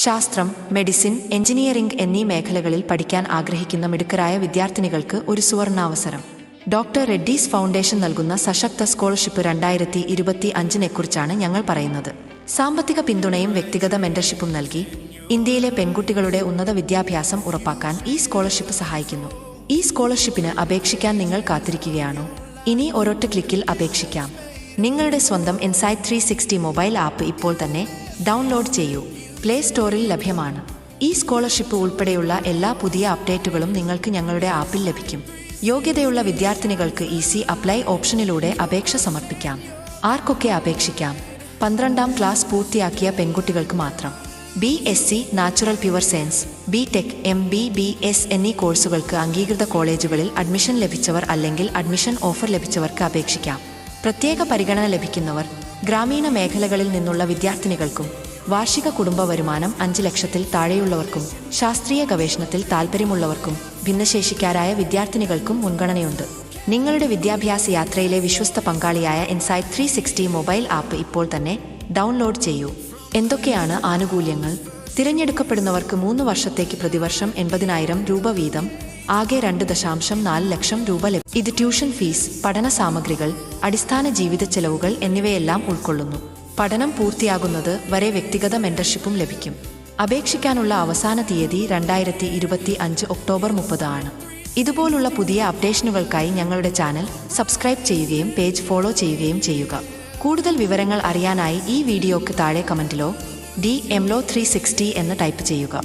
ശാസ്ത്രം, medicine, engineering എന്നീ മേഖലകളിൽ പഠിക്കാൻ ആഗ്രഹിക്കുന്ന മിടുക്കരായ വിദ്യാർത്ഥിനികൾക്ക് ഒരു സുവർണാവസരം. ഡോക്ടർ റെഡ്ഡീസ് ഫൗണ്ടേഷൻ നൽകുന്ന സശക്ത സ്കോളർഷിപ്പ് 2025-നെക്കുറിച്ചാണ് ഞങ്ങൾ പറയുന്നത്. സാമ്പത്തിക പിന്തുണയും വ്യക്തിഗത മെന്റർഷിപ്പും നൽകി ഇന്ത്യയിലെ പെൺകുട്ടികളുടെ ഉന്നത വിദ്യാഭ്യാസം ഉറപ്പാക്കാൻ ഈ സ്കോളർഷിപ്പ് സഹായിക്കുന്നു. ഈ സ്കോളർഷിപ്പിന് അപേക്ഷിക്കാൻ നിങ്ങൾ കാത്തിരിക്കുകയാണോ? ഇനി ഒരൊറ്റ ക്ലിക്കിൽ അപേക്ഷിക്കാം. നിങ്ങളുടെ സ്വന്തം ഇൻസൈറ്റ് 360 മൊബൈൽ ആപ്പ് ഇപ്പോൾ തന്നെ ഡൗൺലോഡ് ചെയ്യൂ. പ്ലേ സ്റ്റോറിൽ ലഭ്യമാണ്. ഈ സ്കോളർഷിപ്പ് ഉൾപ്പെടെയുള്ള എല്ലാ പുതിയ അപ്ഡേറ്റുകളും നിങ്ങൾക്ക് ഞങ്ങളുടെ ആപ്പിൽ ലഭിക്കും. യോഗ്യതയുള്ള വിദ്യാർത്ഥിനികൾക്ക് ഈസി അപ്ലൈ ഓപ്ഷനിലൂടെ അപേക്ഷ സമർപ്പിക്കാം. ആർക്കൊക്കെ അപേക്ഷിക്കാം? 12ാം ക്ലാസ് പൂർത്തിയാക്കിയ പെൺകുട്ടികൾക്ക് മാത്രം. BSc natural pure science, BTech, MBBS എന്നീ കോഴ്സുകൾക്ക് അംഗീകൃത കോളേജുകളിൽ അഡ്മിഷൻ ലഭിച്ചവർ അല്ലെങ്കിൽ അഡ്മിഷൻ ഓഫർ ലഭിച്ചവർക്ക് അപേക്ഷിക്കാം. പ്രത്യേക പരിഗണന ലഭിക്കുന്നവർ ഗ്രാമീണ മേഖലകളിൽ നിന്നുള്ള വിദ്യാർത്ഥിനികൾക്കും വാർഷിക കുടുംബ വരുമാനം 5 ലക്ഷത്തിൽ താഴെയുള്ളവർക്കും ശാസ്ത്രീയ ഗവേഷണത്തിൽ താൽപ്പര്യമുള്ളവർക്കും ഭിന്നശേഷിക്കാരായ വിദ്യാർത്ഥിനികൾക്കും മുൻഗണനയുണ്ട്. നിങ്ങളുടെ വിദ്യാഭ്യാസ യാത്രയിലെ വിശ്വസ്ത പങ്കാളിയായ ഇൻസൈറ്റ് 360 മൊബൈൽ ആപ്പ് ഇപ്പോൾ തന്നെ ഡൗൺലോഡ് ചെയ്യൂ. എന്തൊക്കെയാണ് ആനുകൂല്യങ്ങൾ? തിരഞ്ഞെടുക്കപ്പെടുന്നവർക്ക് 3 വർഷത്തേക്ക് പ്രതിവർഷം 80,000 രൂപ വീതം, ആകെ 2.4 ലക്ഷം രൂപ ലഭിക്കും. ഇത് ട്യൂഷൻ ഫീസ്, പഠന സാമഗ്രികൾ, അടിസ്ഥാന ജീവിത ചെലവുകൾ എന്നിവയെല്ലാം ഉൾക്കൊള്ളുന്നു. പഠനം പൂർത്തിയാകുന്നത് വരെ വ്യക്തിഗത മെന്റർഷിപ്പും ലഭിക്കും. അപേക്ഷിക്കാനുള്ള അവസാന തീയതി 2025 ഒക്ടോബർ 30 ആണ്. ഇതുപോലുള്ള പുതിയ അപ്ഡേഷനുകൾക്കായി ഞങ്ങളുടെ ചാനൽ സബ്സ്ക്രൈബ് ചെയ്യുകയും പേജ് ഫോളോ ചെയ്യുകയും ചെയ്യുക. കൂടുതൽ വിവരങ്ങൾ അറിയാനായി ഈ വീഡിയോക്ക് താഴെ കമന്റിലോ DMLO 360 എന്ന് ടൈപ്പ് ചെയ്യുക.